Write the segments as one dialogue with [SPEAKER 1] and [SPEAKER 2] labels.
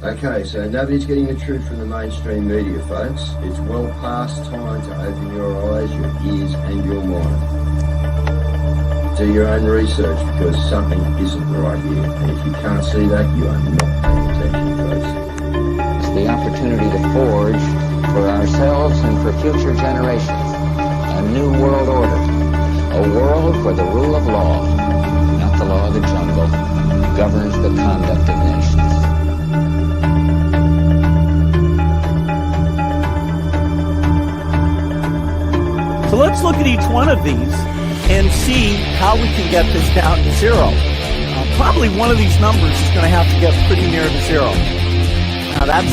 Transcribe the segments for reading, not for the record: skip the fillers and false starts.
[SPEAKER 1] Okay, so nobody's getting the truth from the mainstream media, folks. It's well past time to open your eyes, your ears, and your mind. Do your own research because something isn't right here. And if you can't see that, you are not paying attention, folks.
[SPEAKER 2] It's the opportunity to forge for ourselves and for future generations a new world order. A world where the rule of law, not the law of the jungle, governs the conduct of nations.
[SPEAKER 3] So let's look at each one of these and see how we can get this down to zero. Probably one of these numbers is going to have to get pretty near to zero. Now that's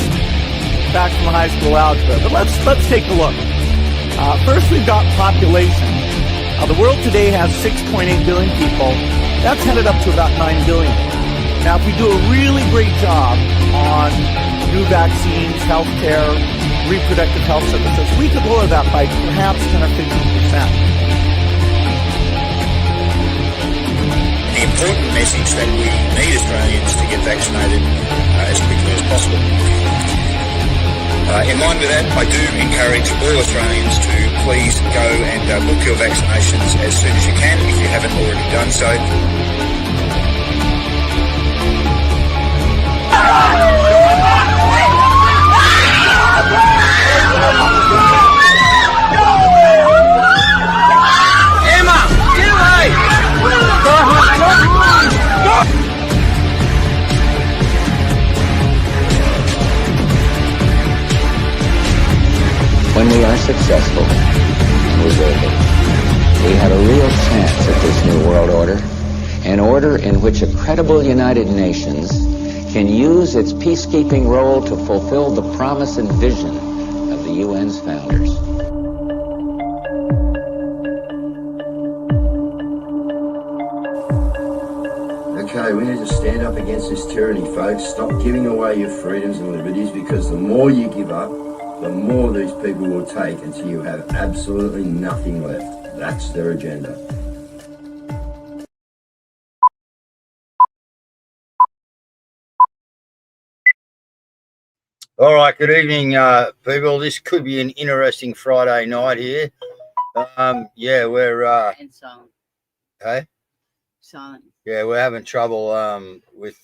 [SPEAKER 3] back from high school algebra, but let's take a look. First, we've got population. The world today has 6.8 billion people. That's headed up to about 9 billion. Now, if we do a really great job on new vaccines, healthcare, reproductive health services, we could lower that by perhaps 10 or 15%.
[SPEAKER 4] The important message that we need Australians to get vaccinated as quickly as possible. In line with that, I do encourage all Australians to please go and book your vaccinations as soon as you can if you haven't already done so.
[SPEAKER 5] Emma, get away!
[SPEAKER 2] When we are successful, and we will be, we have a real chance at this new world order, an order in which a credible United Nations can use its peacekeeping role to fulfill the promise and vision of the UN's founders.
[SPEAKER 1] Okay, we need to stand up against this tyranny, folks. Stop giving away your freedoms and liberties, because the more you give up, the more these people will take until you have absolutely nothing left. That's their agenda. All right, good evening, people. This could be an interesting Friday night here. Yeah, we're
[SPEAKER 6] And silent.
[SPEAKER 1] hey,
[SPEAKER 6] Silent.
[SPEAKER 1] yeah, we're having trouble with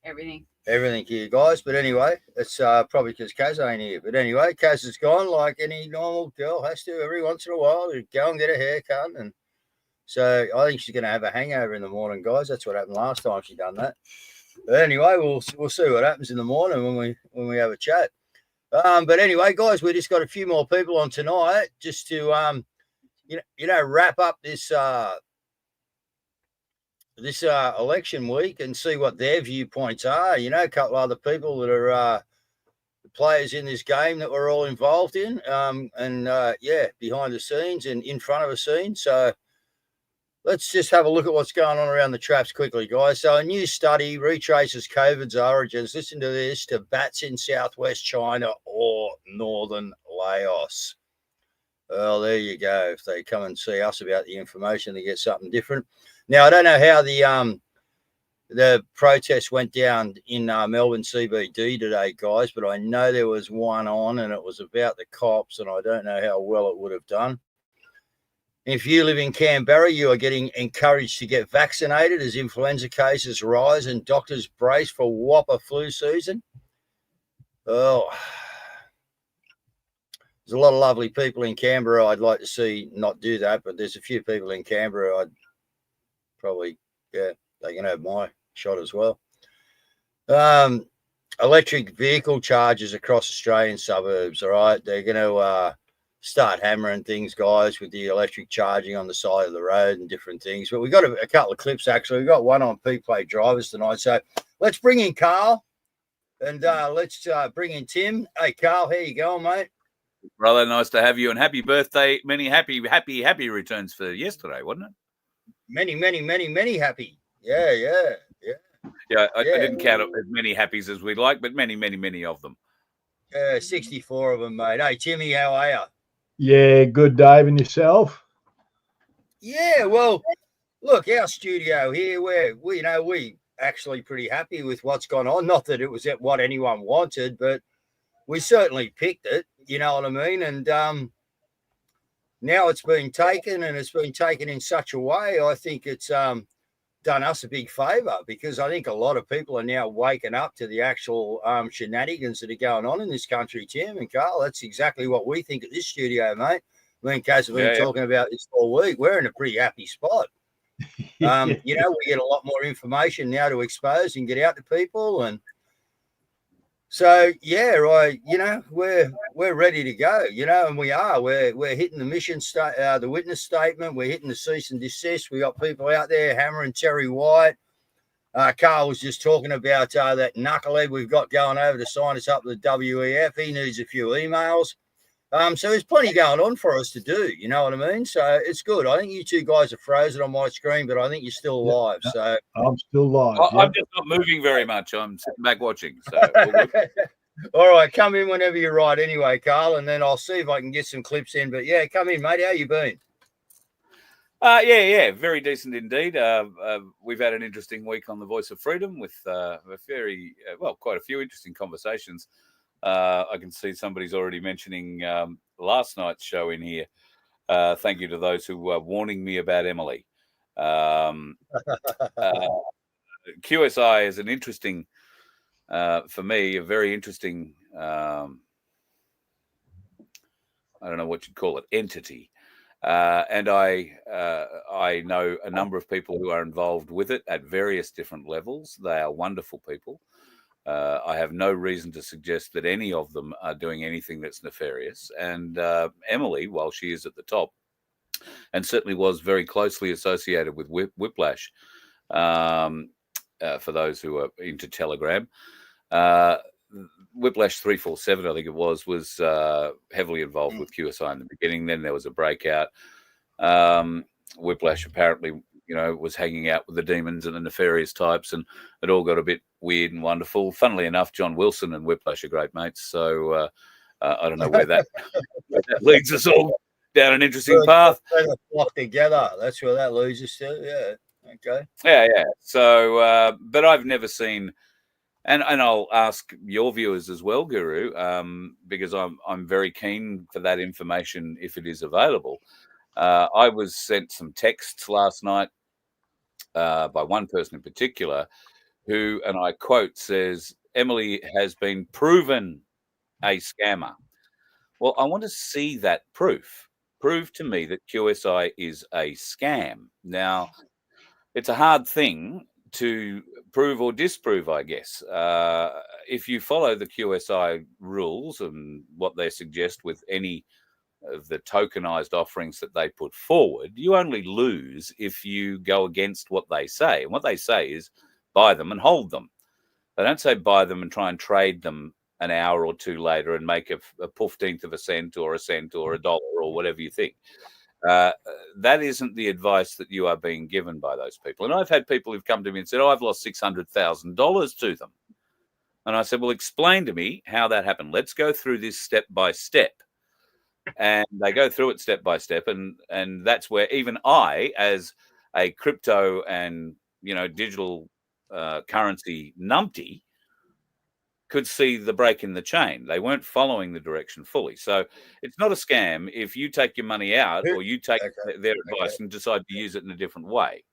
[SPEAKER 6] Everything.
[SPEAKER 1] everything here, guys. But anyway, it's probably because Caz ain't here. But anyway, Caz is gone, like any normal girl has to every once in a while to go and get a haircut. And so I think she's going to have a hangover in the morning, guys. That's what happened last time she done that. But anyway, we'll see what happens in the morning when we have a chat. But anyway, guys, we just got a few more people on tonight just to wrap up this election week and see what their viewpoints are. You know, a couple of other people that are players in this game that we're all involved in, and behind the scenes and in front of a scene. So let's just have a look at what's going on around the traps quickly, guys. So a new study retraces COVID's origins. Listen to this, to bats in southwest China or northern Laos. Well, there you go. If they come and see us about the information, they get something different. Now, I don't know how the protest went down in Melbourne CBD today, guys, but I know there was one on and it was about the cops, and I don't know how well it would have done. If you live in Canberra, you are getting encouraged to get vaccinated as influenza cases rise and doctors brace for whopper flu season. Oh, there's a lot of lovely people in Canberra I'd like to see not do that, but there's a few people in Canberra I'd probably, they can have my shot as well. Electric vehicle chargers across Australian suburbs, all right? They're going to start hammering things, guys, with the electric charging on the side of the road and different things. But we've got a couple of clips, actually. We've got one on P-Play drivers tonight. So let's bring in Carl and let's bring in Tim. Hey, Carl, how you going, mate?
[SPEAKER 7] Brother, nice to have you, and happy birthday. Many happy returns for yesterday, wasn't it?
[SPEAKER 1] Many happy. Yeah.
[SPEAKER 7] I didn't count as many happies as we'd like, but many of them.
[SPEAKER 1] 64 of them, mate. Hey, Timmy, how are you?
[SPEAKER 8] Yeah, good, Dave, and yourself?
[SPEAKER 1] Yeah, well, look, our studio here, we actually pretty happy with what's gone on. Not that it was what anyone wanted, but we certainly picked it. You know what I mean? And now it's been taken, and it's been taken in such a way. I think it's done us a big favour, because I think a lot of people are now waking up to the actual shenanigans that are going on in this country, Tim and Carl. That's exactly what we think at this studio, mate. Me and Caz have been talking about this all week. We're in a pretty happy spot. You know, we get a lot more information now to expose and get out to people, and so we're ready to go, and we are. We're hitting the mission the witness statement. We're hitting the cease and desist. We got people out there hammering Terry White. Carl was just talking about that knucklehead we've got going over to sign us up with the WEF. He needs a few emails. So there's plenty going on for us to do, you know what I mean? So it's good. I think you two guys are frozen on my screen, but I think you're still live. So
[SPEAKER 8] I'm still live.
[SPEAKER 7] I'm just not moving very much. I'm sitting back watching. So
[SPEAKER 1] all right, come in whenever you're right anyway, Carl, and then I'll see if I can get some clips in. But yeah, come in, mate. How you been?
[SPEAKER 7] Yeah, very decent indeed. We've had an interesting week on the Voice of Freedom with quite a few interesting conversations. I can see somebody's already mentioning last night's show in here. Thank you to those who were warning me about Emily. QSI is an interesting, for me, a very interesting, I don't know what you'd call it, entity. And I know a number of people who are involved with it at various different levels. They are wonderful people. I have no reason to suggest that any of them are doing anything that's nefarious. And Emily, while she is at the top, and certainly was very closely associated with Whiplash, for those who are into Telegram, Whiplash 347, I think it was heavily involved with QSI in the beginning. Then there was a breakout. Whiplash apparently, was hanging out with the demons and the nefarious types, and it all got a bit weird and wonderful. Funnily enough, John Wilson and Whiplash are great mates. So I don't know where that leads us all down an interesting path.
[SPEAKER 1] Flock together. That's where that leads us to. Yeah. Okay.
[SPEAKER 7] Yeah. So, but I've never seen, and I'll ask your viewers as well, Guru, because I'm very keen for that information if it is available. I was sent some texts last night by one person in particular who, and I quote, says, Emily has been proven a scammer. Well, I want to see that proof. Prove to me that QSI is a scam. Now, it's a hard thing to prove or disprove, I guess. If you follow the QSI rules and what they suggest with any of the tokenized offerings that they put forward, you only lose if you go against what they say. And what they say is buy them and hold them. They don't say buy them and try and trade them an hour or two later and make a 15th of a cent or a dollar or whatever you think. That isn't the advice that you are being given by those people. And I've had people who've come to me and said, I've lost $600,000 to them. And I said, well, explain to me how that happened. Let's go through this step by step. And they go through it step by step. And that's where even I, as a crypto and, digital currency numpty, could see the break in the chain. They weren't following the direction fully. So it's not a scam if you take your money out or you take their advice and decide to use it in a different way.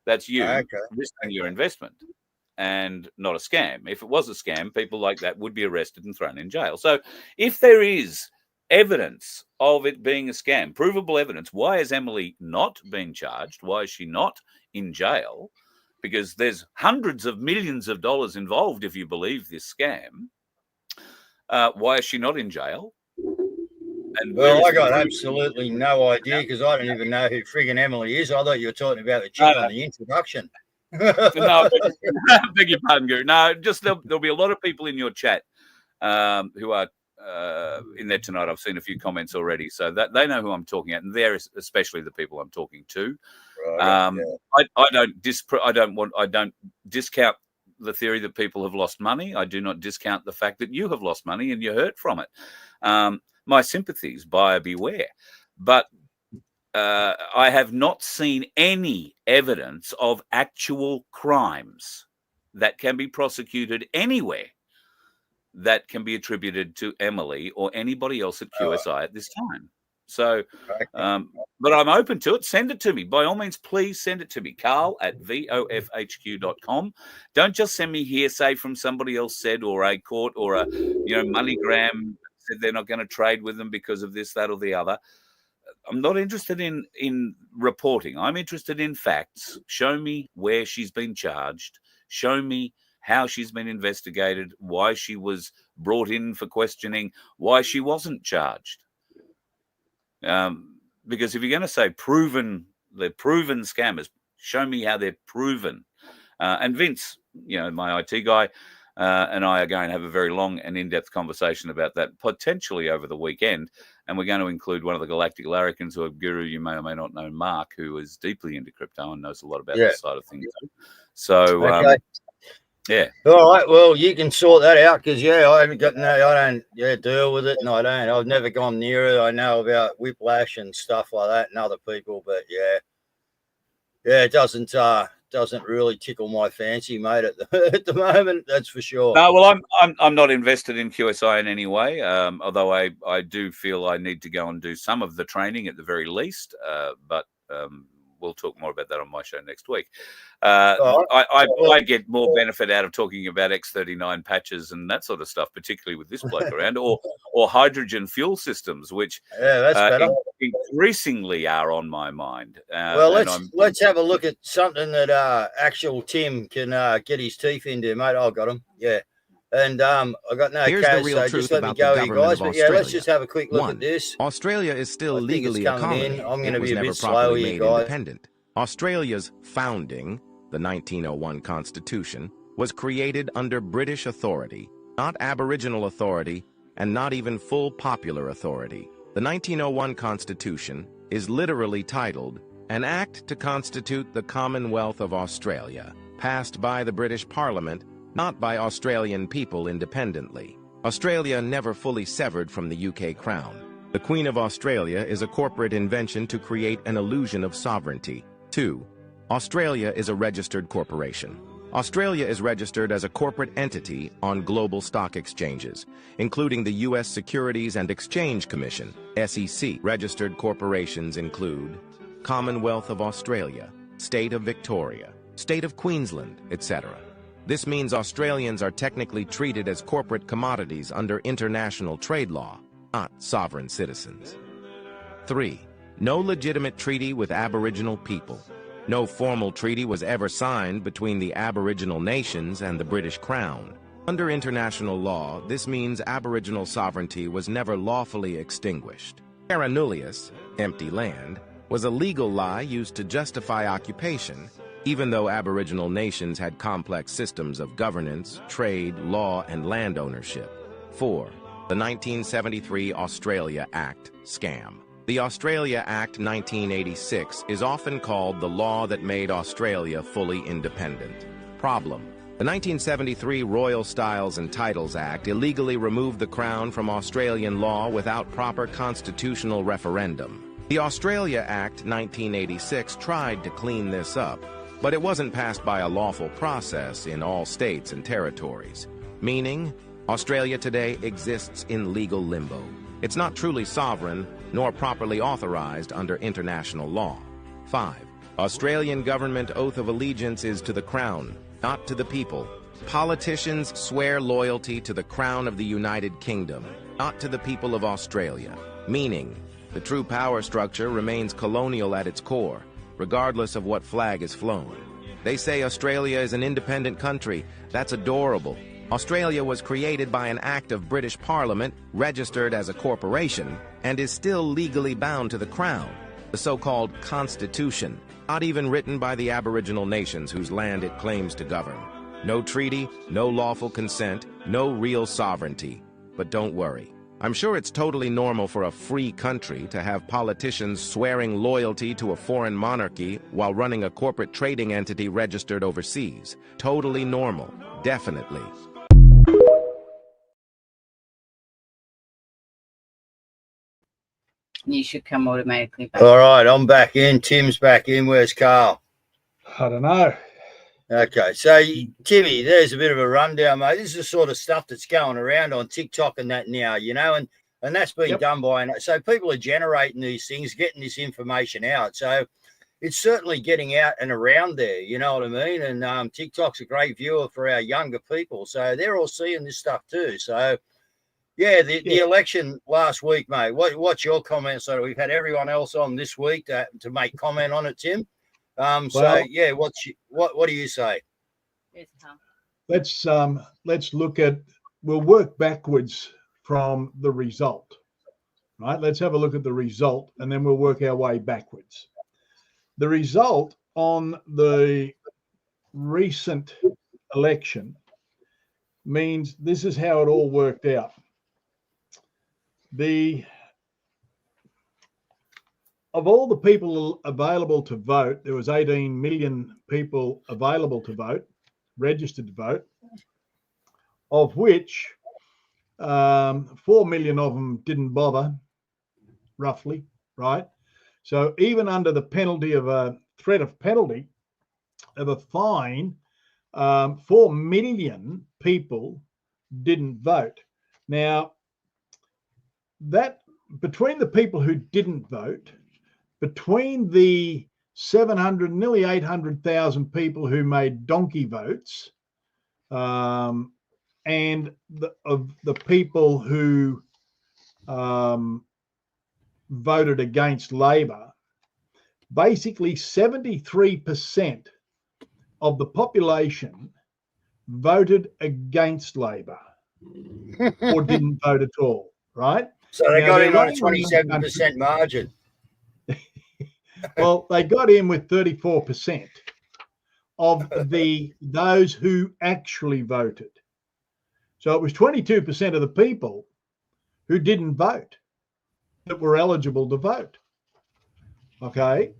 [SPEAKER 7] That's you risking your investment and not a scam. If it was a scam, people like that would be arrested and thrown in jail. So if there is evidence of it being a scam, provable evidence, why is Emily not being charged? Why is she not in jail? Because there's hundreds of millions of dollars involved if you believe this scam. Why is she not in jail? And
[SPEAKER 1] I got absolutely no idea, because I don't even know who friggin' Emily is. I thought you were talking about the chick on the introduction.
[SPEAKER 7] No, beg your pardon, Guru. No, just there'll be a lot of people in your chat who are in there tonight. I've seen a few comments already, so that they know who I'm talking at, and they're especially the people I'm talking to. Right, I don't discount the theory that people have lost money. I do not discount the fact that you have lost money and you're hurt from it. My sympathies, buyer beware. But I have not seen any evidence of actual crimes that can be prosecuted anywhere that can be attributed to Emily or anybody else at QSI at this time. So, but I'm open to it. Send it to me. By all means, please send it to me. Carl@vofhq.com. Don't just send me hearsay from somebody else said, or a court, or a MoneyGram said they're not going to trade with them because of this, that, or the other. I'm not interested in reporting. I'm interested in facts. Show me where she's been charged. Show me how she's been investigated, why she was brought in for questioning, why she wasn't charged. Because if you're going to say they're proven scammers, show me how they're proven. And Vince, my IT guy, and I are going to have a very long and in-depth conversation about that, potentially over the weekend. And we're going to include one of the Galactic Larrikins, or Guru, you may or may not know, Mark, who is deeply into crypto and knows a lot about this side of things. So, yeah.
[SPEAKER 1] All right. Well, you can sort that out because, I haven't got I don't deal with it, and I've never gone near it. I know about Whiplash and stuff like that and other people, but it doesn't really tickle my fancy, mate, at the moment. That's for sure.
[SPEAKER 7] No, well, I'm not invested in QSI in any way, although I do feel I need to go and do some of the training at the very least, but we'll talk more about that on my show next week. I get more benefit out of talking about X39 patches and that sort of stuff, particularly with this bloke around, or hydrogen fuel systems, which
[SPEAKER 1] that's better.
[SPEAKER 7] Increasingly are on my mind.
[SPEAKER 1] Well, let's have a look at something that actual Tim can get his teeth into, mate. I got him, And I got no Caz, so just let me go, you guys. But let's just have a quick look at this.
[SPEAKER 9] Australia is still legally accommodated.
[SPEAKER 1] I'm going to be a bit
[SPEAKER 9] slow
[SPEAKER 1] here, guys.
[SPEAKER 9] Independent. Australia's founding, the 1901 Constitution, was created under British authority, not Aboriginal authority, and not even full popular authority. The 1901 Constitution is literally titled, "An Act to Constitute the Commonwealth of Australia," passed by the British Parliament, not by Australian people independently. Australia never fully severed from the UK Crown. The Queen of Australia is a corporate invention to create an illusion of sovereignty. 2. Australia is a registered corporation. Australia is registered as a corporate entity on global stock exchanges, including the U.S. Securities and Exchange Commission, SEC. Registered corporations include Commonwealth of Australia, State of Victoria, State of Queensland, etc. This means Australians are technically treated as corporate commodities under international trade law, not sovereign citizens. 3. No legitimate treaty with Aboriginal people. No formal treaty was ever signed between the Aboriginal nations and the British Crown. Under international law, this means Aboriginal sovereignty was never lawfully extinguished. Terra nullius, empty land, was a legal lie used to justify occupation, even though Aboriginal nations had complex systems of governance, trade, law, and land ownership. 4. The 1973 Australia Act scam. The Australia Act 1986 is often called the law that made Australia fully independent. Problem: the 1973 Royal Styles and Titles Act illegally removed the Crown from Australian law without proper constitutional referendum. The Australia Act 1986 tried to clean this up, but it wasn't passed by a lawful process in all states and territories, meaning Australia today exists in legal limbo. It's not truly sovereign, nor properly authorized under international law. 5. Australian government oath of allegiance is to the Crown, not to the people. Politicians swear loyalty to the Crown of the United Kingdom, not to the people of Australia, meaning the true power structure remains colonial at its core, regardless of what flag is flown. They say Australia is an independent country. That's adorable. Australia was created by an act of British Parliament, registered as a corporation, and is still legally bound to the Crown, the so-called Constitution, not even written by the Aboriginal nations whose land it claims to govern. No treaty, no lawful consent, no real sovereignty. But don't worry. I'm sure it's totally normal for a free country to have politicians swearing loyalty to a foreign monarchy while running a corporate trading entity registered overseas. Totally normal, definitely.
[SPEAKER 6] You should come automatically back.
[SPEAKER 1] All right, I'm back in. Tim's back in. Where's Carl?
[SPEAKER 8] I don't know.
[SPEAKER 1] Okay, so Timmy, there's a bit of a rundown, mate. This is the sort of stuff that's going around on TikTok and that now, you know, and that's being done by, so people are generating these things, getting this information out. So it's certainly getting out and around there, you know what I mean? And TikTok's a great viewer for our younger people, so they're all seeing this stuff too. So yeah, the election last week, mate. What's your comments on it? We've had everyone else on this week to make comment on it, Tim. So yeah, what do you say?
[SPEAKER 8] Let's look at. We'll work backwards from the result, right? Let's have a look at the result, and then we'll work our way backwards. The result on the recent election means this is how it all worked out. Of all the people available to vote, there was 18 million people available to vote, registered to vote, of which 4 million of them didn't bother, roughly, right? So even under the penalty of a threat of penalty of a fine, 4 million people didn't vote. Now, that between the people who didn't vote, between the 700, nearly 800,000 people who made donkey votes, and of the people who voted against Labor, basically 73% of the population voted against Labor or didn't vote at all, right?
[SPEAKER 1] So they got in on a 27% margin.
[SPEAKER 8] Well, they got in with 34% of those who actually voted. So it was 22% of the people who didn't vote that were eligible to vote. Okay.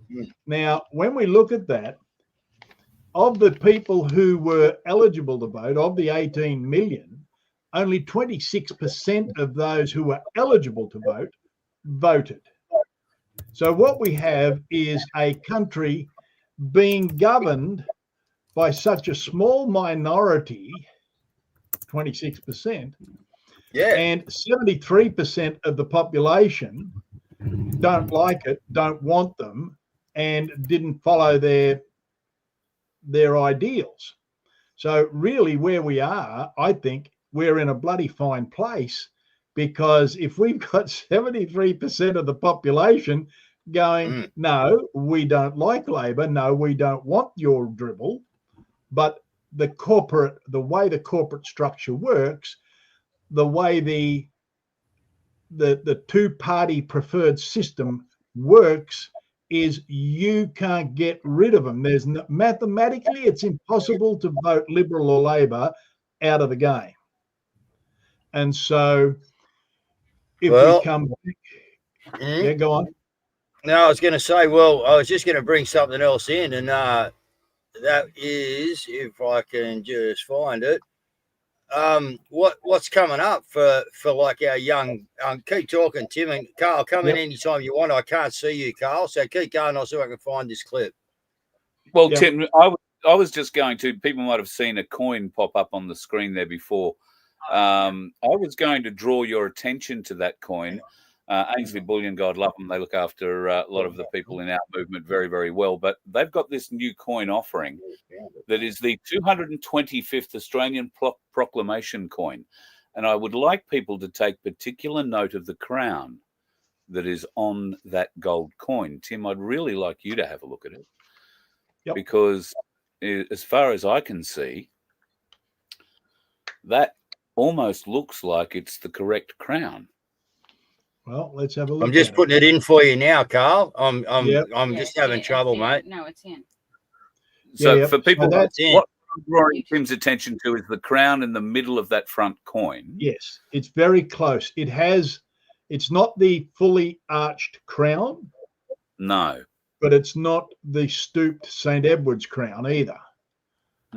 [SPEAKER 8] Now, when we look at that, of the people who were eligible to vote, of the 18 million, only 26% of those who were eligible to vote voted. So what we have is a country being governed by such a small minority, 26%, and 73% of the population don't like it, don't want them, and didn't follow their ideals. So really where we are, I think we're in a bloody fine place, because if we've got 73% of the population going, no, we don't like Labor, no, we don't want your dribble, but the way the corporate structure works, the way the two-party preferred system works, is you can't get rid of them. There's mathematically, it's impossible to vote Liberal or Labor out of the game. And so if we come back, yeah, go on.
[SPEAKER 1] No, I was going to say, I was just going to bring something else in, and that is, if I can just find it, what's coming up for like our young, keep talking, Tim, and Carl, come in anytime you want. I can't see you, Carl, so keep going. I'll see if I can find this clip.
[SPEAKER 7] Well, Tim, I was just going to, people might have seen a coin pop up on the screen there before. I was going to draw your attention to that coin. Ainsley Bullion, God love them, they look after a lot of the people in our movement very, very well. But they've got this new coin offering that is the 225th Australian Proclamation coin. And I would like people to take particular note of the crown that is on that gold coin. Tim, I'd really like you to have a look at it. Because as far as I can see, that almost looks like it's the correct crown.
[SPEAKER 8] Well, let's have a look.
[SPEAKER 1] I'm just putting it in for you now, Carl. I'm just having trouble, mate.
[SPEAKER 6] No, it's in.
[SPEAKER 7] So for people, what I'm drawing Tim's attention to is the crown in the middle of that front coin.
[SPEAKER 8] Yes, it's very close. It's not the fully arched crown.
[SPEAKER 7] No.
[SPEAKER 8] But it's not the stooped St. Edward's crown either.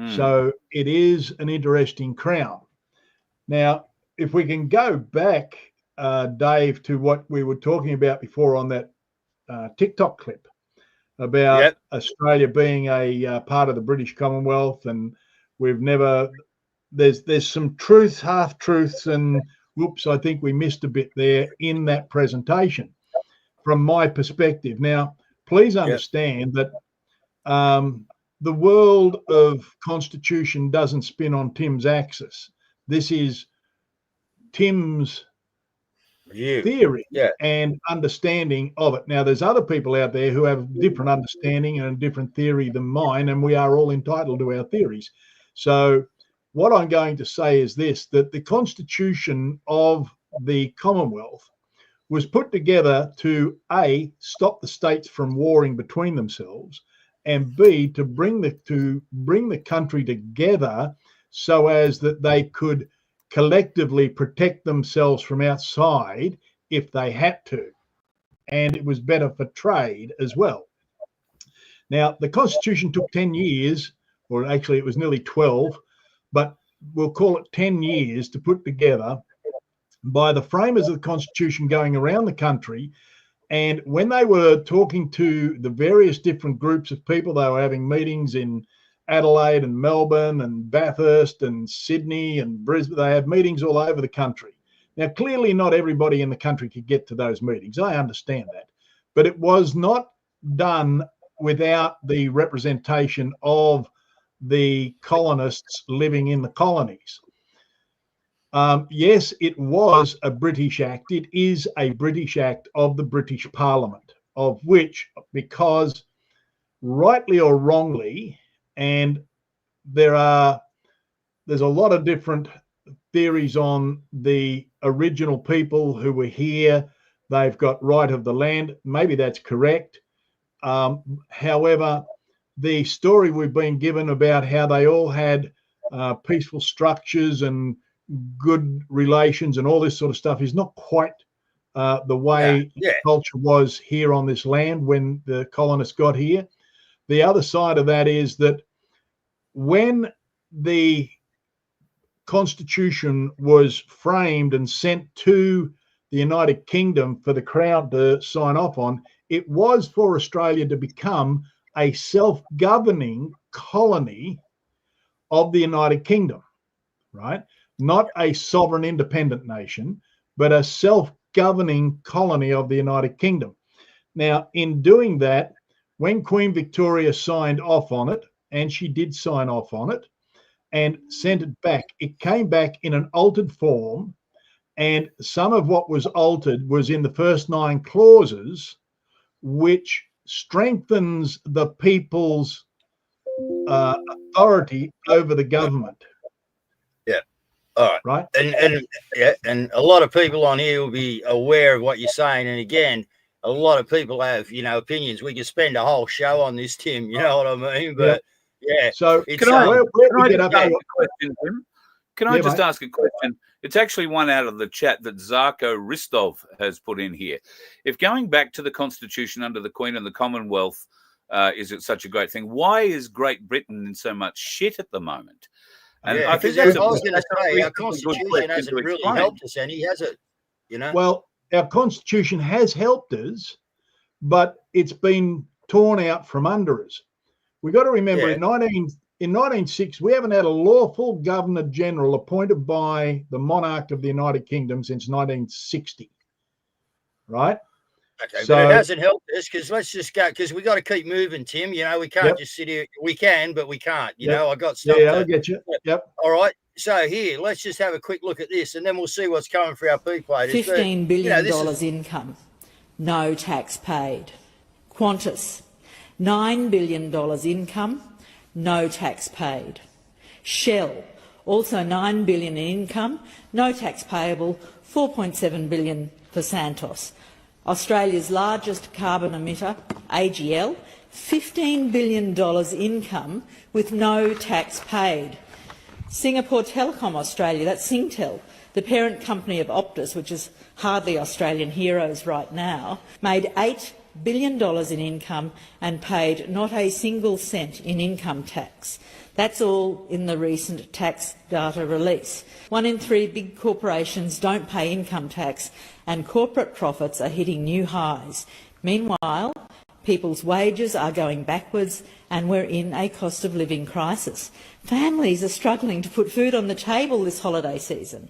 [SPEAKER 8] So it is an interesting crown. Now, if we can go back Dave, to what we were talking about before on that TikTok clip about Australia being a part of the British Commonwealth, and we've never. There's some truths, half truths, and whoops, I think we missed a bit there in that presentation, from my perspective. Now, please understand that the world of constitution doesn't spin on Tim's axis. This is Tim's theory and understanding of it. Now, there's other people out there who have different understanding and a different theory than mine, and we are all entitled to our theories. So what I'm going to say is this, that the Constitution of the Commonwealth was put together to A, stop the states from warring between themselves, and B, to bring the country together so as that they could collectively protect themselves from outside if they had to. And it was better for trade as well. Now, the Constitution took 10 years, or actually it was nearly 12, but we'll call it 10 years to put together by the framers of the Constitution going around the country. And when they were talking to the various different groups of people, they were having meetings in Adelaide and Melbourne and Bathurst and Sydney and Brisbane. They had meetings all over the country. Now, clearly not everybody in the country could get to those meetings. I understand that. But it was not done without the representation of the colonists living in the colonies. Yes, it was a British Act. It is a British Act of the British Parliament, of which, because rightly or wrongly, and there's a lot of different theories on the original people who were here. They've got right of the land. Maybe that's correct. However, the story we've been given about how they all had peaceful structures and good relations and all this sort of stuff is not quite the way culture was here on this land when the colonists got here. The other side of that is that when the Constitution was framed and sent to the United Kingdom for the Crown to sign off on, it was for Australia to become a self-governing colony of the United Kingdom, right? Not a sovereign independent nation, but a self-governing colony of the United Kingdom. Now, in doing that, when Queen Victoria signed off on it, and she did sign off on it, and sent it back, it came back in an altered form, and some of what was altered was in the first 9 clauses, which strengthens the people's authority over the government.
[SPEAKER 1] Yeah. All right.
[SPEAKER 8] Right.
[SPEAKER 1] And a lot of people on here will be aware of what you're saying. And again, a lot of people have, opinions. We could spend a whole show on this, Tim. You know what I mean? But
[SPEAKER 8] So
[SPEAKER 1] it's,
[SPEAKER 7] can I just ask a question? It's actually one out of the chat that Zarko Ristov has put in here. If going back to the Constitution under the Queen and the Commonwealth is it such a great thing, why is Great Britain in so much shit at the moment? And I think
[SPEAKER 1] I was going to say, our Constitution hasn't really helped us any, has it?
[SPEAKER 8] Well, our Constitution has helped us, but it's been torn out from under us. We've got to remember in 1960, we haven't had a lawful Governor General appointed by the monarch of the United Kingdom since 1960, right?
[SPEAKER 1] Okay, so, but it hasn't helped us because let's just go, because we got to keep moving, Tim. We can't just sit here. We can, but we can't. I got stuff.
[SPEAKER 8] Yeah, I get you. Yep.
[SPEAKER 1] All right. So here, let's just have a quick look at this, and then we'll see what's coming for our people.
[SPEAKER 10] $15 billion income, no tax paid. Qantas, $9 billion income, no tax paid. Shell, also $9 billion in income, no tax payable, $4.7 billion for Santos. Australia's largest carbon emitter, AGL, $15 billion income with no tax paid. Singapore Telecom Australia, that's Singtel, the parent company of Optus, which is hardly Australian heroes right now, made $8 billion in income and paid not a single cent in income tax. That's all in the recent tax data release. 1 in 3 big corporations don't pay income tax, and corporate profits are hitting new highs. Meanwhile, people's wages are going backwards and we're in a cost of living crisis. Families are struggling to put food on the table this holiday season.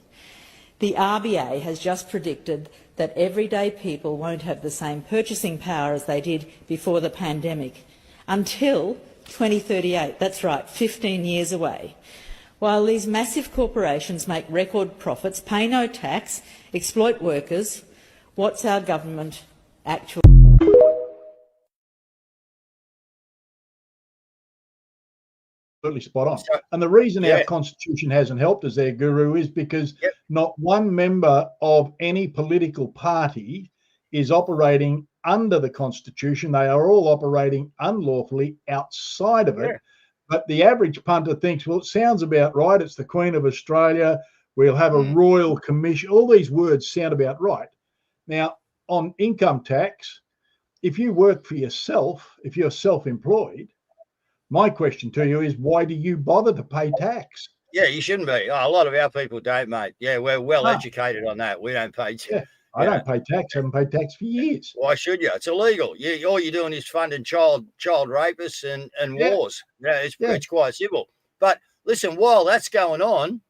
[SPEAKER 10] The RBA has just predicted that everyday people won't have the same purchasing power as they did before the pandemic until 2038. That's right, 15 years away. While these massive corporations make record profits, pay no tax, exploit workers, what's our government actually?
[SPEAKER 8] Absolutely spot on. And the reason our constitution hasn't helped us there, Guru, is because not one member of any political party is operating under the constitution. They are all operating unlawfully outside of it. But the average punter thinks, well, it sounds about right. It's the Queen of Australia. We'll have a royal commission. All these words sound about right. Now, on income tax, if you work for yourself, if you're self-employed, my question to you is, why do you bother to pay tax?
[SPEAKER 1] Yeah, you shouldn't be. Oh, a lot of our people don't, mate. Yeah, we're well educated on that. We don't pay tax.
[SPEAKER 8] I don't pay tax. I haven't paid tax for years.
[SPEAKER 1] Why should you? It's illegal. All you're doing is funding child rapists and wars. Yeah, it's quite simple. But listen, while that's going on,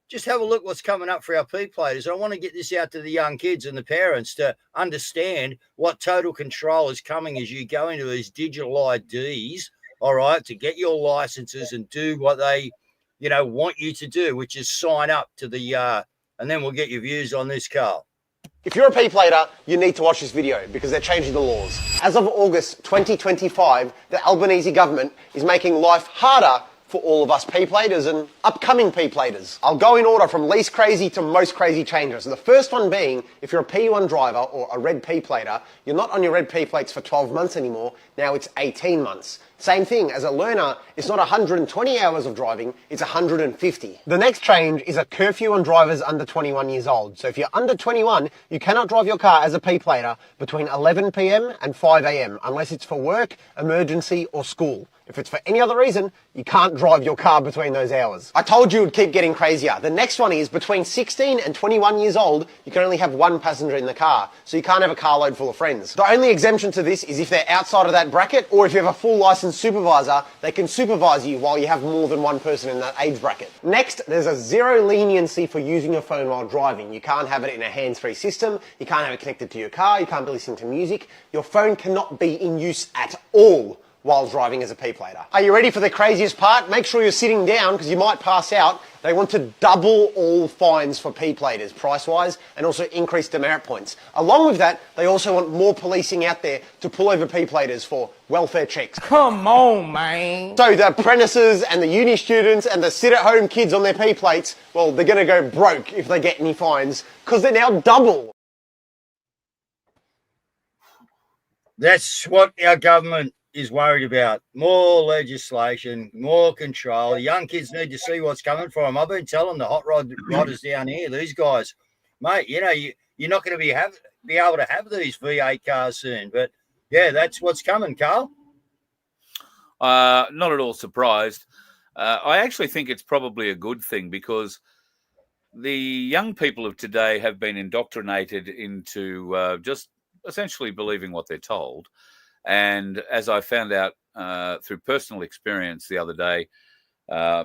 [SPEAKER 1] just have a look what's coming up for our P-platers. I want to get this out to the young kids and the parents to understand what total control is coming as you go into these digital IDs, all right, to get your licenses and do what they, want you to do, which is sign up to the, and then we'll get your views on this, Carl.
[SPEAKER 11] If you're a P-plater, you need to watch this video because they're changing the laws. As of August 2025, the Albanese government is making life harder for all of us P-platers and upcoming P-platers. I'll go in order from least crazy to most crazy changes. The first one being, if you're a P1 driver or a red P-plater, you're not on your red P-plates for 12 months anymore. Now it's 18 months. Same thing, as a learner, it's not 120 hours of driving, it's 150. The next change is a curfew on drivers under 21 years old. So if you're under 21, you cannot drive your car as a P-plater between 11 p.m. and 5 a.m. unless it's for work, emergency or school. If it's for any other reason, you can't drive your car between those hours. I told you it would keep getting crazier. The next one is between 16 and 21 years old, you can only have one passenger in the car, so you can't have a carload full of friends. The only exemption to this is if they're outside of that bracket, or if you have a full licensed supervisor, they can supervise you while you have more than one person in that age bracket. Next, there's a zero leniency for using your phone while driving. You can't have it in a hands-free system, you can't have it connected to your car, you can't be listening to music. Your phone cannot be in use at all while driving as a P-plater. Are you ready for the craziest part? Make sure you're sitting down because you might pass out. They want to double all fines for P-platers price-wise and also increase demerit points. Along with that, they also want more policing out there to pull over P-platers for welfare checks.
[SPEAKER 5] Come on, man.
[SPEAKER 11] So the apprentices and the uni students and the sit-at-home kids on their P-plates, well, they're going to go broke if they get any fines because they're now double.
[SPEAKER 1] That's what our government is worried about. More legislation, more control. The young kids need to see what's coming for them. I've been telling the hot rod riders down here, these guys, mate, you're not going to be able to have these V8 cars soon. But yeah, that's what's coming, Carl.
[SPEAKER 7] Not at all surprised. I actually think it's probably a good thing because the young people of today have been indoctrinated into just essentially believing what they're told. And as I found out through personal experience the other day, a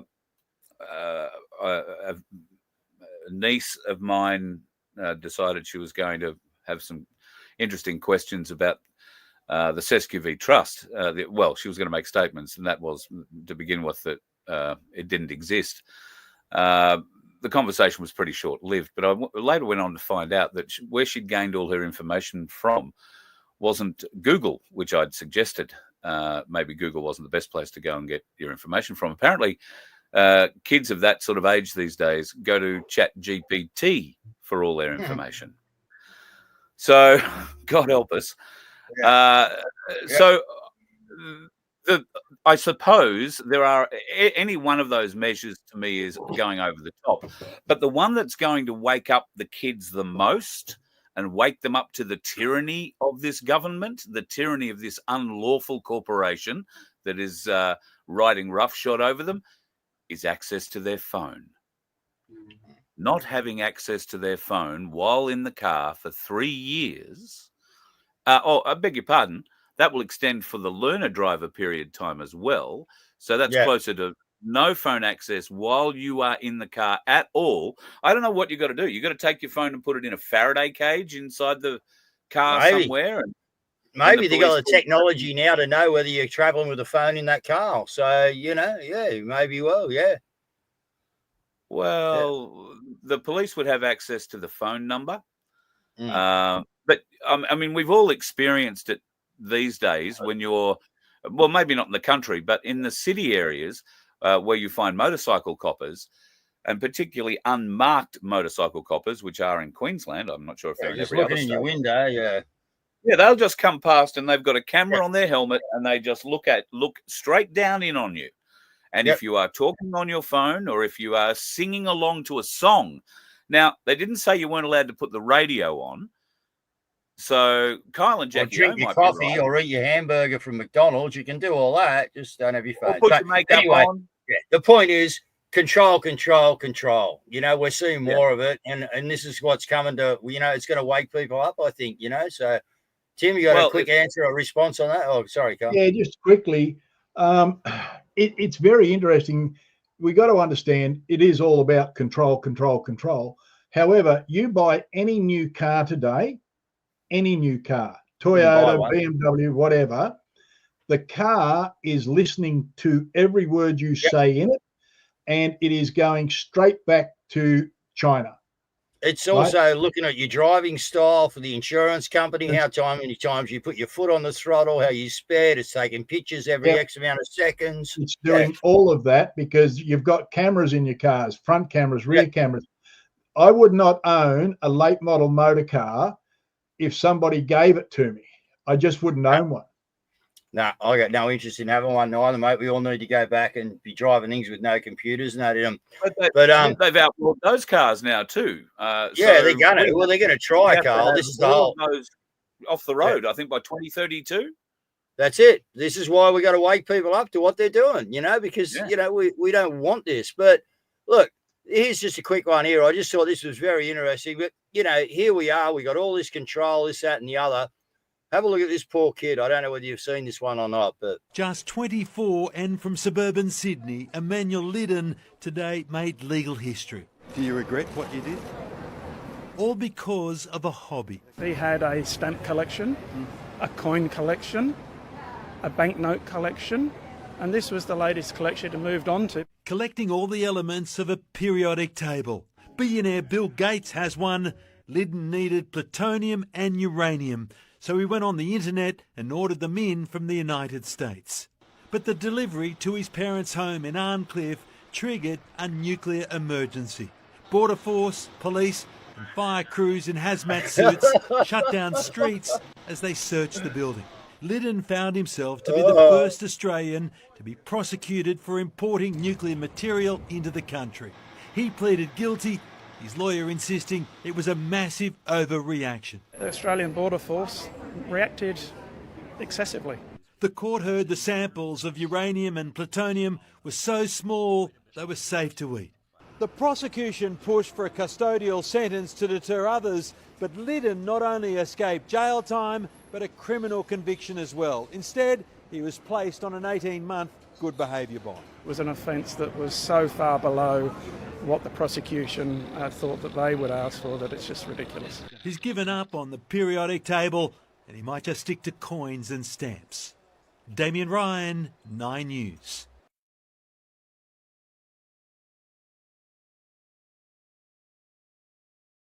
[SPEAKER 7] niece of mine decided she was going to have some interesting questions about the Sescu v Trust. Well, she was going to make statements, and that was to begin with that it didn't exist. The conversation was pretty short-lived, but I later went on to find out that where she'd gained all her information from wasn't Google, which I'd suggested. Maybe Google wasn't the best place to go and get your information from. Apparently, kids of that sort of age these days go to ChatGPT for all their information. So, God help us. So, I suppose there are any one of those measures to me is going over the top. But the one that's going to wake up the kids the most and wake them up to the tyranny of this government, the tyranny of this unlawful corporation that is riding roughshod over them, is access to their phone. Not having access to their phone while in the car for 3 years. I beg your pardon, that will extend for the learner driver period time as well. So that's closer to no phone access while you are in the car at all. I don't know what you got to do. You got to take your phone and put it in a Faraday cage inside the car somewhere. And
[SPEAKER 1] maybe they got the technology now to know whether you're traveling with a phone in that car. So, maybe
[SPEAKER 7] Well, the police would have access to the phone number. But, I mean, we've all experienced it these days when you're, well, maybe not in the country, but in the city areas where you find motorcycle coppers, and particularly unmarked motorcycle coppers, which are in Queensland. I'm not sure if they're in every other state.
[SPEAKER 1] Just looking in your window,
[SPEAKER 7] Yeah, they'll just come past and they've got a camera on their helmet and they just look straight down in on you. And if you are talking on your phone or if you are singing along to a song, now they didn't say you weren't allowed to put the radio on. So Kyle and Jackie,
[SPEAKER 1] or drink your coffee or eat your hamburger from McDonald's. You can do all that. Just don't have your phone.
[SPEAKER 7] Or put your makeup on.
[SPEAKER 1] Yeah, the point is control. We're seeing more of it, and this is what's coming to. It's going to wake people up. I think. So, Tim, you got a quick answer or response on that? Oh, sorry, Carl.
[SPEAKER 8] Yeah, just quickly. It's very interesting. We got to understand it is all about control. However, you buy any new car today, Toyota, BMW, whatever, the car is listening to every word you say in it, and it is going straight back to China.
[SPEAKER 1] It's also looking at your driving style for the insurance company, how many times you put your foot on the throttle, how you sped. It's taking pictures every X amount of seconds.
[SPEAKER 8] It's doing all of that because you've got cameras in your cars, front cameras, rear cameras. I would not own a late model motor car if somebody gave it to me. I just wouldn't own one.
[SPEAKER 1] No, I got no interest in having one either, mate. We all need to go back and be driving things with no computers. But
[SPEAKER 7] they've outlawed those cars now too.
[SPEAKER 1] They're going to. Well, they're going to try, Carl. This is the whole
[SPEAKER 7] off the road. I think by 2032.
[SPEAKER 1] That's it. This is why we got to wake people up to what they're doing. Because we don't want this. But look, here's just a quick one here. I just thought this was very interesting. But here we are. We got all this control, this, that, and the other. Have a look at this poor kid. I don't know whether you've seen this one or not, but
[SPEAKER 12] just 24 and from suburban Sydney, Emmanuel Liddon today made legal history.
[SPEAKER 13] Do you regret what you did?
[SPEAKER 12] All because of a hobby.
[SPEAKER 14] He had a stamp collection, a coin collection, a banknote collection, and this was the latest collection he moved on to.
[SPEAKER 12] Collecting all the elements of a periodic table. Billionaire Bill Gates has one. Liddon needed plutonium and uranium, so he went on the internet and ordered them in from the United States. But the delivery to his parents' home in Arncliffe triggered a nuclear emergency. Border Force, police and fire crews in hazmat suits shut down streets as they searched the building. Liddon found himself to be the first Australian to be prosecuted for importing nuclear material into the country. He pleaded guilty, his lawyer insisting it was a massive overreaction.
[SPEAKER 14] The Australian Border Force reacted excessively.
[SPEAKER 12] The court heard the samples of uranium and plutonium were so small they were safe to eat. The prosecution pushed for a custodial sentence to deter others, but Liddon not only escaped jail time, but a criminal conviction as well. Instead, he was placed on an 18-month good behaviour bond.
[SPEAKER 14] It was an offence that was so far below what the prosecution thought that they would ask for that it's just ridiculous.
[SPEAKER 12] He's given up on the periodic table and he might just stick to coins and stamps. Damien Ryan, 9 News.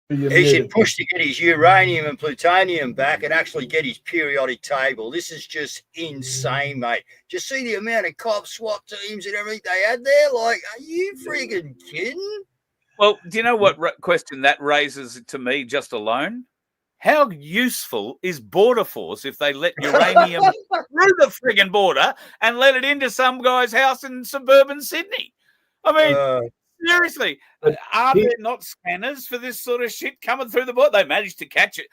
[SPEAKER 1] He should push to get his uranium and plutonium back and actually get his periodic table. This is just insane, mate. Just see the amount of cops, SWAT teams and everything they had there? Like, are you freaking kidding?
[SPEAKER 7] Well, do you know what question that raises to me just alone? How useful is Border Force if they let uranium through the friggin' border and let it into some guy's house in suburban Sydney? I mean, seriously,
[SPEAKER 8] But
[SPEAKER 7] are
[SPEAKER 8] here-
[SPEAKER 7] there not scanners for this sort of shit coming through the board? They managed to catch it.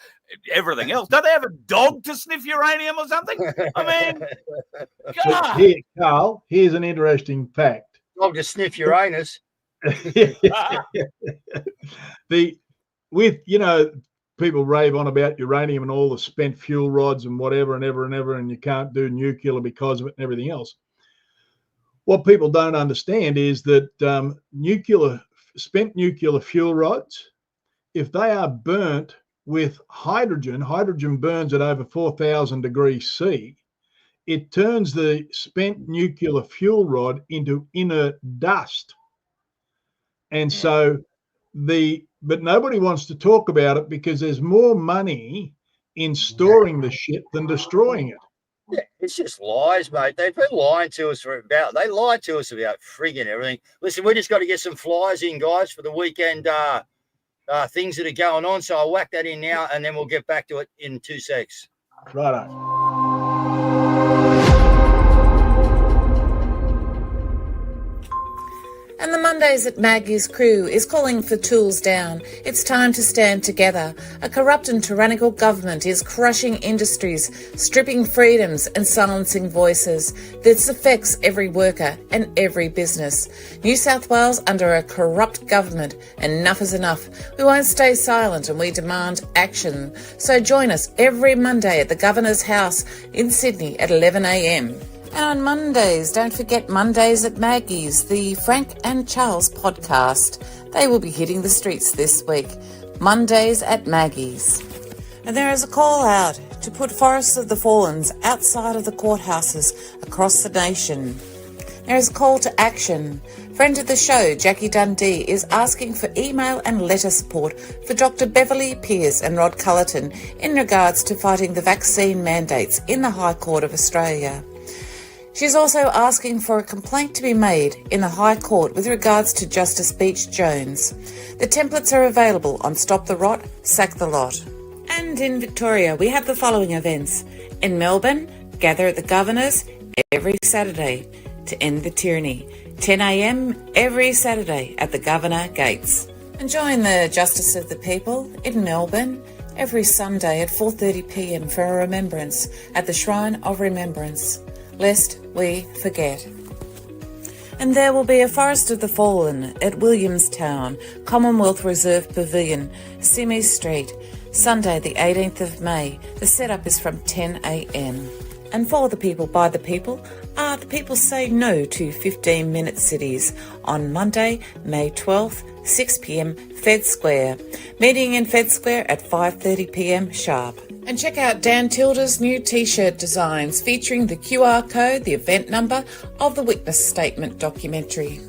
[SPEAKER 7] Everything else. Don't they have a dog to sniff uranium or something? I mean,
[SPEAKER 8] but
[SPEAKER 7] God.
[SPEAKER 8] here, Carl, here's an interesting fact.
[SPEAKER 1] Dog to sniff Uranus.
[SPEAKER 8] People rave on about uranium and all the spent fuel rods and whatever and ever, and you can't do nuclear because of it and everything else. What people don't understand is that spent nuclear fuel rods, if they are burnt with hydrogen burns at over 4,000 degrees C. It turns the spent nuclear fuel rod into inert dust. And so but nobody wants to talk about it because there's more money in storing the shit than destroying it.
[SPEAKER 1] Yeah, it's just lies, mate. They've been lying to us they lied to us about frigging everything. Listen, we just got to get some flyers in, guys, for the weekend things that are going on. So I'll whack that in now and then we'll get back to it in 2 secs.
[SPEAKER 8] Righto.
[SPEAKER 13] And the Mondays at Maggie's crew is calling for tools down. It's time to stand together. A corrupt and tyrannical government is crushing industries, stripping freedoms and silencing voices. This affects every worker and every business. New South Wales under a corrupt government. Enough is enough. We won't stay silent and we demand action. So join us every Monday at the Governor's House in Sydney at 11 a.m. And on Mondays, don't forget Mondays at Maggie's, the Frank and Charles podcast. They will be hitting the streets this week. Mondays at Maggie's. And there is a call out to put Forests of the Fallens outside of the courthouses across the nation. There is a call to action. Friend of the show, Jackie Dundee, is asking for email and letter support for Dr. Beverly Pearce and Rod Cullerton in regards to fighting the vaccine mandates in the High Court of Australia. She's also asking for a complaint to be made in the High Court with regards to Justice Beach Jones. The templates are available on Stop the Rot, Sack the Lot. And in Victoria, we have the following events. In Melbourne, gather at the Governor's every Saturday to end the tyranny. 10 a.m. every Saturday at the Governor Gates. And join the Justice of the People in Melbourne every Sunday at 4:30 p.m. for a remembrance at the Shrine of Remembrance, lest we forget. And there will be a Forest of the Fallen at Williamstown, Commonwealth Reserve Pavilion, Simi Street, Sunday the 18th of May. The setup is from 10 a.m. And for the people, by the people, the people say no to 15-minute cities on Monday, May 12th, 6 p.m, Fed Square. Meeting in Fed Square at 5:30 p.m. sharp. And check out Dan Tilda's new t-shirt designs featuring the QR code, the event number of the witness statement documentary.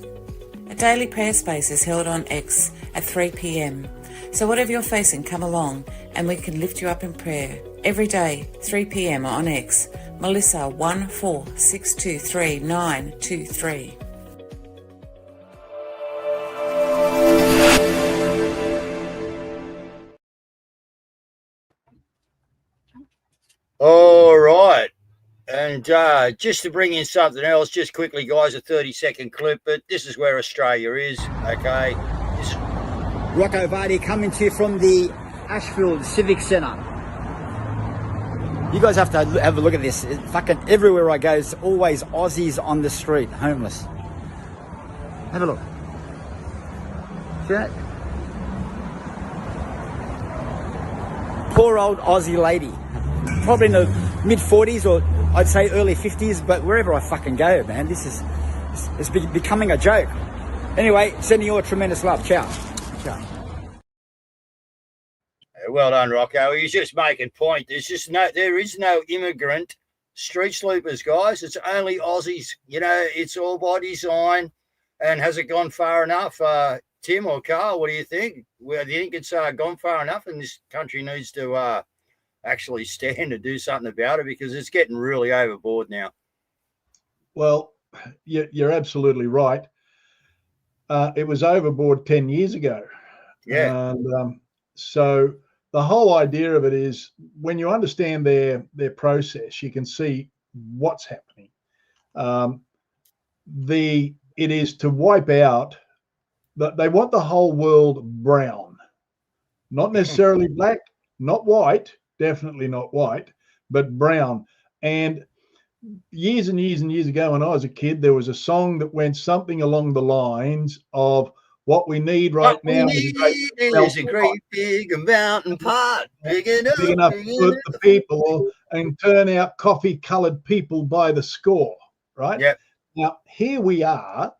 [SPEAKER 13] A daily prayer space is held on X at 3 p.m. So whatever you're facing, come along and we can lift you up in prayer. Every day, 3 p.m. on X. Melissa 146233923.
[SPEAKER 1] All right. And just to bring in something else, just quickly, guys, a 30-second clip, but this is where Australia is, okay?
[SPEAKER 15] Rocco Vardy coming to you from the Ashfield Civic Centre. You guys have to have a look at this. Fucking everywhere I go, it's always Aussies on the street, homeless. Have a look. See that? Poor old Aussie lady. Probably in the mid-40s or I'd say early 50s, but wherever I fucking go, man, it's becoming a joke. Anyway, sending you all tremendous love. Ciao. Ciao.
[SPEAKER 1] Well done, Rocco. He's just making point. There is no immigrant street sleepers, guys. It's only Aussies. You know, it's all by design. And has it gone far enough? Tim or Carl, what do you think? Well, do you think it's gone far enough and this country needs to actually stand to do something about it, because it's getting really overboard now?
[SPEAKER 8] Well, you're absolutely right. It was overboard 10 years ago.
[SPEAKER 1] Yeah.
[SPEAKER 8] And so the whole idea of it is when you understand their process, you can see what's happening. It is to wipe out they want the whole world brown, not necessarily black, not white, definitely not white, but brown. And years and years and years ago, when I was a kid, there was a song that went something along the lines of, what we need right
[SPEAKER 1] What we
[SPEAKER 8] now
[SPEAKER 1] need is a great big mountain pot, big enough
[SPEAKER 8] for the people, and turn out coffee-coloured people by the score, right?
[SPEAKER 1] Yep.
[SPEAKER 8] Now, here we are,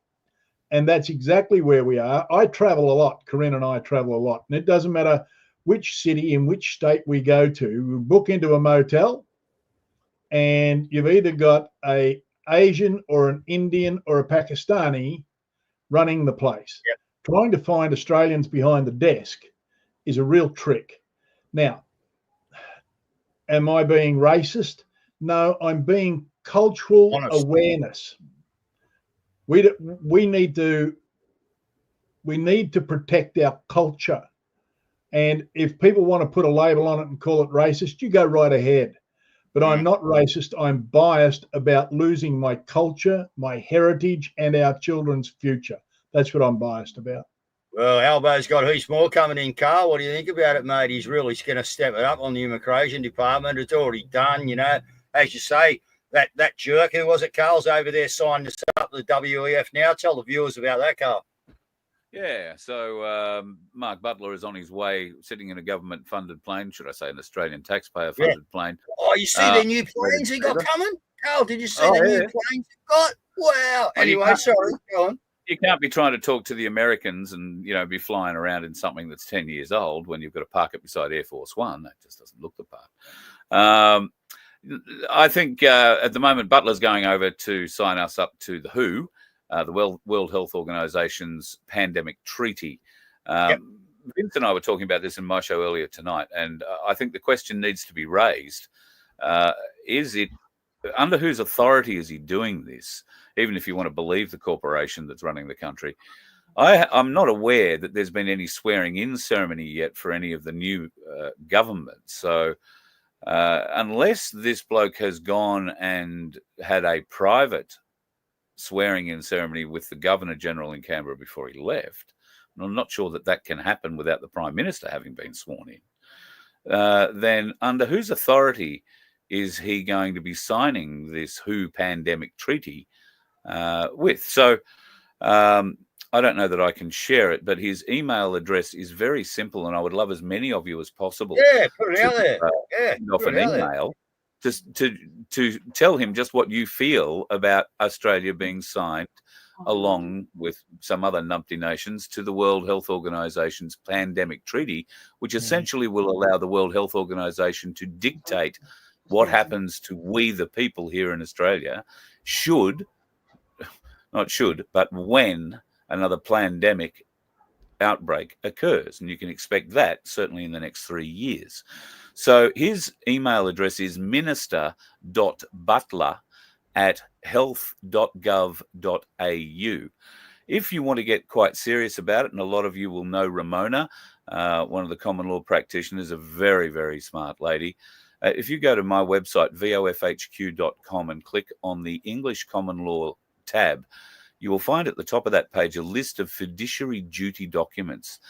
[SPEAKER 8] and that's exactly where we are. I travel a lot. Corinne and I travel a lot, and it doesn't matter which city in which state we go to. We book into a motel, and you've either got a Asian or an Indian or a Pakistani running the place.
[SPEAKER 1] Yep.
[SPEAKER 8] Trying to find Australians behind the desk is a real trick. Now, am I being racist? No, I'm being cultural awareness. We need to protect our culture. And if people want to put a label on it and call it racist, you go right ahead. But I'm not racist. I'm biased about losing my culture, my heritage, and our children's future. That's what I'm biased about.
[SPEAKER 1] Well, Albo's got heaps more coming in, Carl. What do you think about it, mate? He's really going to step it up on the immigration department. It's already done, you know. As you say, that jerk, who was it, Carl's over there signed us up, the WEF now. Tell the viewers about that, Carl.
[SPEAKER 7] Yeah, so Mark Butler is on his way, sitting in a government-funded plane, should I say an Australian taxpayer-funded plane.
[SPEAKER 1] Oh, you see the new planes he got coming? Carl, did you see the new planes he got? Wow. Anyway, sorry, go on.
[SPEAKER 7] You can't be trying to talk to the Americans and, you know, be flying around in something that's 10 years old when you've got to park it beside Air Force One. That just doesn't look the part. I think at the moment Butler's going over to sign us up to the WHO, the World Health Organization's pandemic treaty. Vince and I were talking about this in my show earlier tonight, and I think the question needs to be raised. Is it, under whose authority is he doing this? Even if you want to believe the corporation that's running the country. I'm not aware that there's been any swearing in ceremony yet for any of the new government. So unless this bloke has gone and had a private swearing in ceremony with the Governor General in Canberra before he left, and I'm not sure that that can happen without the Prime Minister having been sworn in, then under whose authority is he going to be signing this WHO pandemic treaty with? So I don't know that I can share it, but his email address is very simple, and I would love as many of you as possible.
[SPEAKER 1] Yeah, put it out there.
[SPEAKER 7] Off an email just to tell him just what you feel about Australia being signed along with some other numpty nations to the World Health Organization's pandemic treaty, which essentially will allow the World Health Organization to dictate what happens to we the people here in Australia but when another pandemic outbreak occurs. And you can expect that certainly in the next 3 years. So his email address is minister.butler@health.gov.au. If you want to get quite serious about it, and a lot of you will know Ramona, one of the common law practitioners, a very, very smart lady. If you go to my website, vofhq.com, and click on the English Common Law tab, you will find at the top of that page a list of fiduciary duty documents.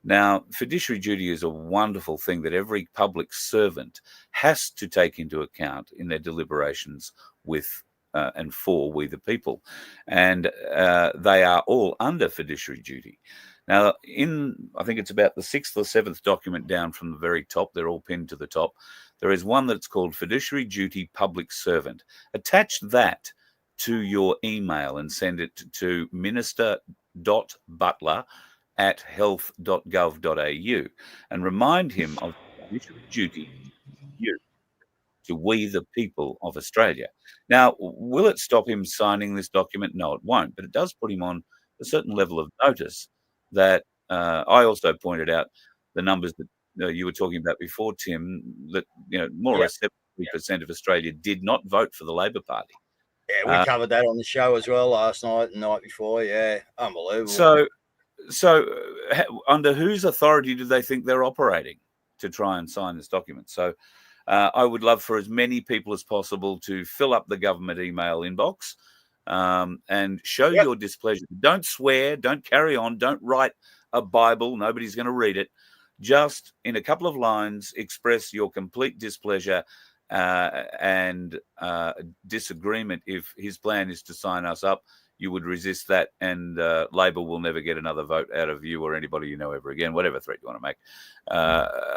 [SPEAKER 7] Now, fiduciary duty is a wonderful thing that every public servant has to take into account in their deliberations with and for we the people. And they are all under fiduciary duty. Now, I think it's about the 6th or 7th document down from the very top, they're all pinned to the top, there is one that's called Fiduciary Duty Public Servant. Attach that to your email and send it to minister.butler@health.gov.au and remind him of fiduciary duty to we the people of Australia. Now, will it stop him signing this document? No, it won't, but it does put him on a certain level of notice that I also pointed out the numbers that you were talking about before, Tim, that more or less 70% of Australia did not vote for the Labor Party.
[SPEAKER 1] Yeah, we covered that on the show as well last night and the night before. Yeah, unbelievable.
[SPEAKER 7] So under whose authority do they think they're operating to try and sign this document? So I would love for as many people as possible to fill up the government email inbox and show your displeasure. Don't swear, don't carry on, don't write a Bible. Nobody's going to read it. Just in a couple of lines, express your complete displeasure and disagreement. If his plan is to sign us up, you would resist that, and Labor will never get another vote out of you or anybody you know ever again, whatever threat you want to make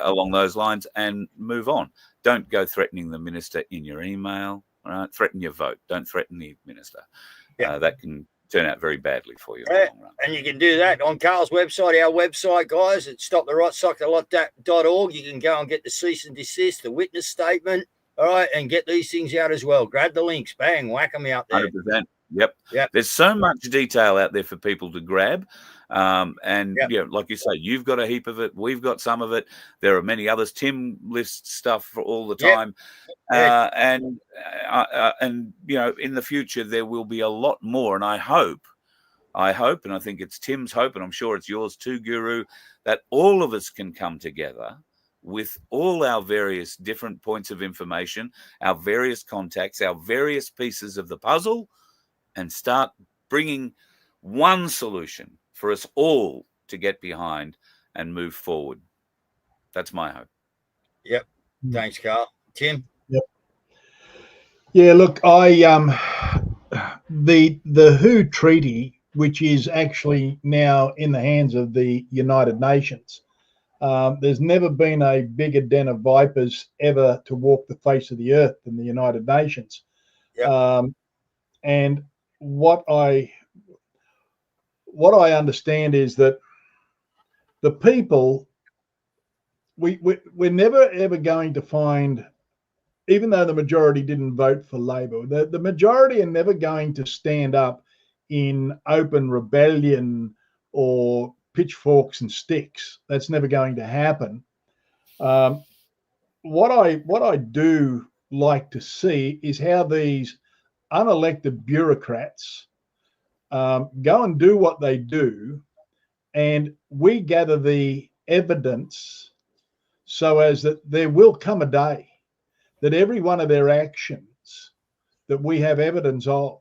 [SPEAKER 7] along those lines, and move on. Don't go threatening the minister in your email. All right? Threaten your vote. Don't threaten the minister. That can turn out very badly for you in the long run.
[SPEAKER 1] And you can do that on Carl's website, our website, guys, at stoptherightsuckerlot.org. You can go and get the cease and desist, the witness statement, all right, and get these things out as well. Grab the links, bang, whack them out there.
[SPEAKER 7] 100%. Yep. There's so much detail out there for people to grab. And like you say, you've got a heap of it. We've got some of it. There are many others. Tim lists stuff for all the time. And in the future, there will be a lot more. And I hope, and I think it's Tim's hope, and I'm sure it's yours too, Guru, that all of us can come together with all our various different points of information, our various contacts, our various pieces of the puzzle, and start bringing one solution for us all to get behind and move forward. That's my hope.
[SPEAKER 1] Yep. Thanks, Carl. Tim?
[SPEAKER 8] Yep. Yeah, look, the WHO treaty, which is actually now in the hands of the United Nations, there's never been a bigger den of vipers ever to walk the face of the earth than the United Nations. And what I understand is that the people, we're never ever going to find, even though the majority didn't vote for Labor, the majority are never going to stand up in open rebellion or pitchforks and sticks. That's never going to happen. What I do like to see is how these unelected bureaucrats go and do what they do, and we gather the evidence so as that there will come a day that every one of their actions that we have evidence of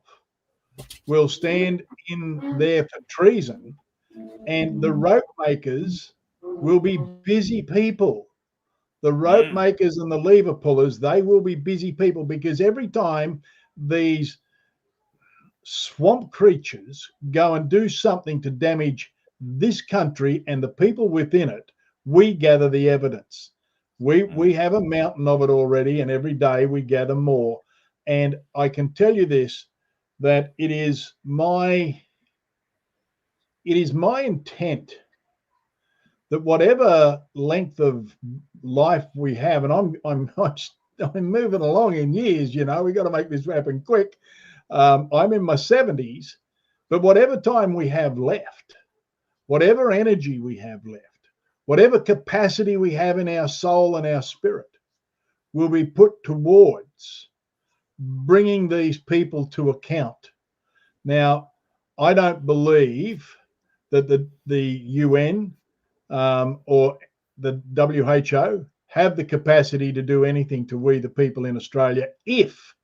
[SPEAKER 8] will stand in there for treason, and the rope makers will be busy people. The rope makers and the lever pullers, they will be busy people, because every time these swamp creatures go and do something to damage this country and the people within it, we gather the evidence. We have a mountain of it already, and every day we gather more. And I can tell you this, that it is my intent that whatever length of life we have, and I'm moving along in years, we got to make this happen quick. I'm in my 70s, but whatever time we have left, whatever energy we have left, whatever capacity we have in our soul and our spirit will be put towards bringing these people to account. Now, I don't believe that the UN or the WHO have the capacity to do anything to we the people in Australia if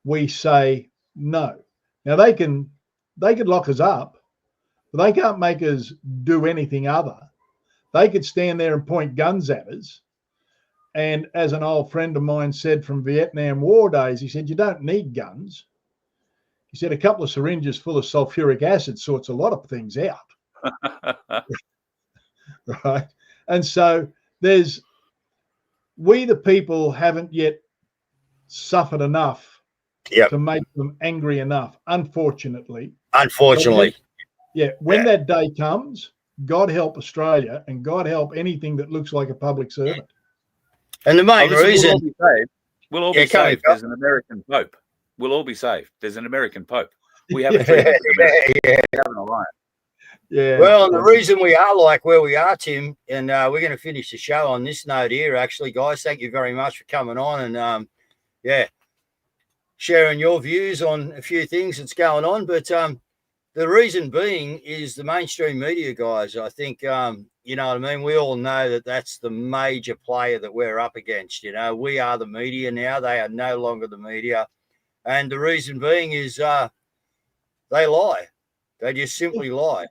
[SPEAKER 8] we say no. Now they could lock us up, but they can't make us do anything other. They could stand there and point guns at us. And as an old friend of mine said from Vietnam War days, he said, you don't need guns. He said a couple of syringes full of sulfuric acid sorts a lot of things out. Right. And so we the people haven't yet suffered enough to make them angry enough, unfortunately. When that day comes, God help Australia, and God help anything that looks like a public servant.
[SPEAKER 1] And the main reason
[SPEAKER 7] we'll all be saved. There's an American Pope. We'll all be saved. There's an American Pope. We have a freedom.
[SPEAKER 1] Well, and the reason we are like where we are, Tim, and we're going to finish the show on this note here, actually, guys. Thank you very much for coming on and, sharing your views on a few things that's going on. But the reason being is the mainstream media, guys. I think, you know what I mean? We all know that that's the major player that we're up against. We are the media now. They are no longer the media. And the reason being is they lie. They just simply lie.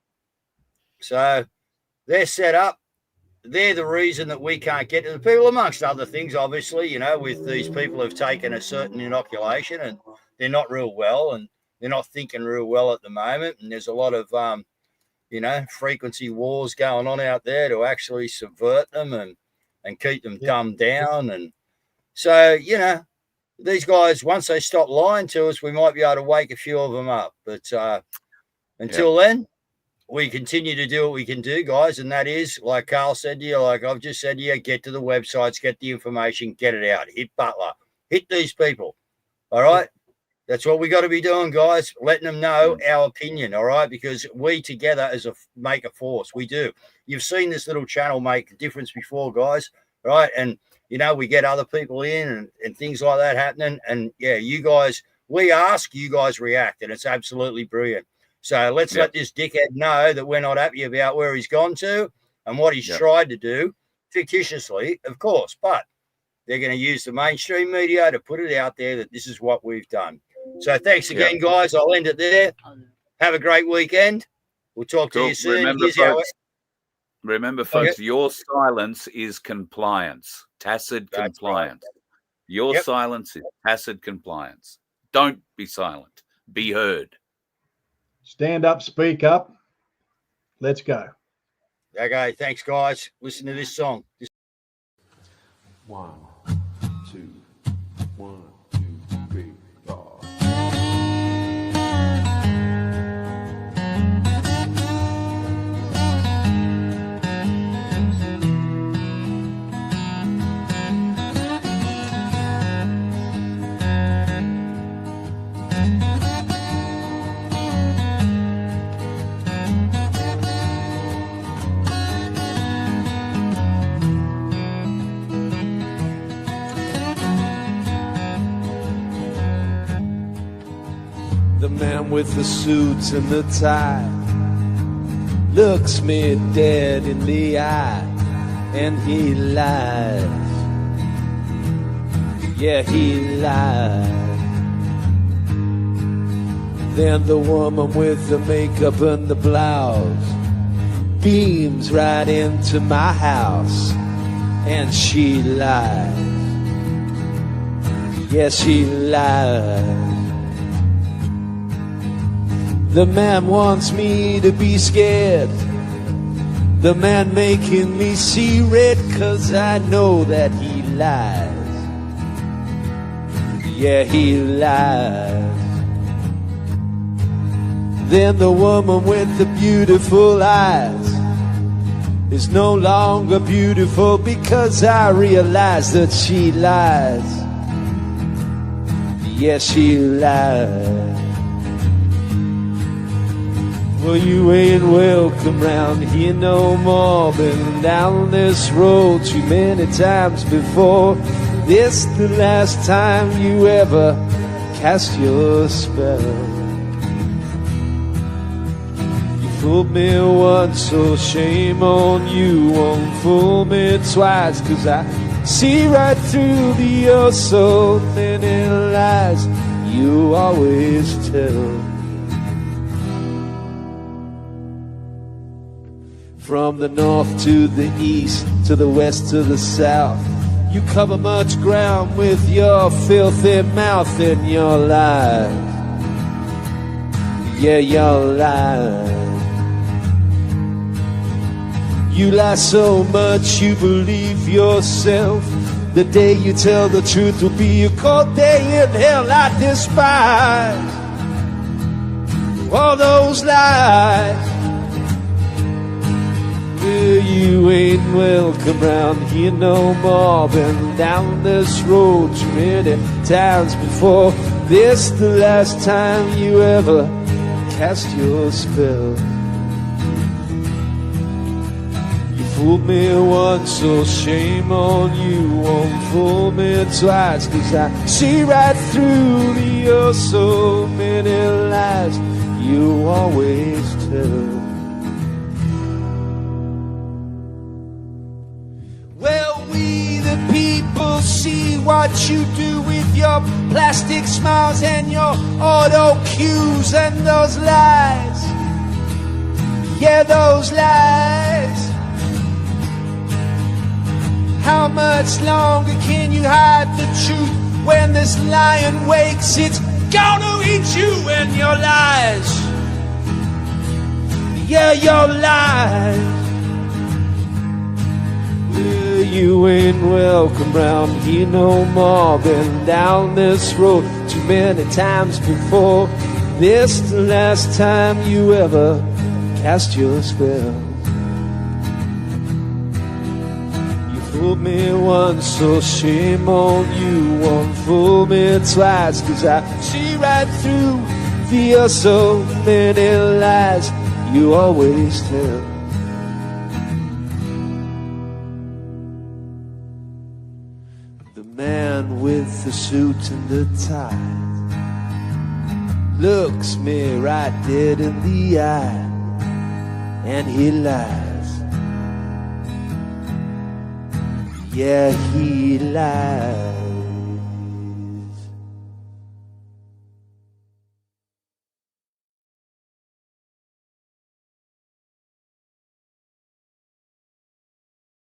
[SPEAKER 1] So they're set up. They're the reason that we can't get to the people, amongst other things, obviously, you know, with these people who've taken a certain inoculation and they're not real well and they're not thinking real well at the moment. And there's a lot of, you know, frequency wars going on out there to actually subvert them and keep them dumbed down. And so, you know, these guys, once they stop lying to us, we might be able to wake a few of them up. But until then, we continue to do what we can do, guys. And that is, like Carl said to you, like I've just said to you, get to the websites, get the information, get it out. Hit Butler. Hit these people. All right? That's what we got to be doing, guys, letting them know our opinion, all right? Because we together make a force. We do. You've seen this little channel make a difference before, guys, right? And, you know, we get other people in and things like that happening. And, yeah, you guys, we ask, you guys react, and it's absolutely brilliant. So let's let this dickhead know that we're not happy about where he's gone to and what he's tried to do, fictitiously, of course, but they're going to use the mainstream media to put it out there that this is what we've done. So thanks again, guys. I'll end it there. Have a great weekend. We'll talk to you soon.
[SPEAKER 7] Remember, folks, your silence is compliance, tacit compliance. Your silence is tacit compliance. Don't be silent. Be heard.
[SPEAKER 8] Stand up, speak up. Let's go.
[SPEAKER 1] Okay, thanks, guys. Listen to this song.
[SPEAKER 16] 1, 2, 1, 2, 3, 4. The man with the suits and the tie looks me dead in the eye, and he lies. Yeah, he lies. Then the woman with the makeup and the blouse beams right into my house, and she lies. Yes, she lies. The man wants me to be scared. The man making me see red, 'cause I know that he lies. Yeah, he lies. Then the woman with the beautiful eyes is no longer beautiful, because I realize that she lies. Yes, she lies. Well, you ain't welcome round here no more. Been down this road too many times before. This the last time you ever cast your spell. You fooled me once, so shame on you. Won't fool me twice, 'cause I see right through the oh so many lies you always tell. From the north to the east, to the west to the south, you cover much ground with your filthy mouth and your lies. Yeah, your lies. You lie so much you believe yourself. The day you tell the truth will be a cold day in hell. I despise all those lies. You ain't welcome round here no more. Been down this road too many times before. This the last time you ever cast your spell. You fooled me once, so shame on you. Won't fool me twice, 'cause I see right through the oh so many lies you always tell. Well, we the people see what you do with your your plastic smiles and your auto cues and those lies. Yeah, those lies. How much longer can you hide the truth when this lion wakes? It's gonna eat you and your lies. Yeah, your lies. Well, you ain't welcome round here no more. Been down this road too many times before. This the last time you ever cast your spell. You fooled me once, so shame on you. Won't fool me twice, 'cause I see right through the so many lies you always tell. The man with the suit and the tie looks me right dead in the eye, and he lies. Yeah, he lies.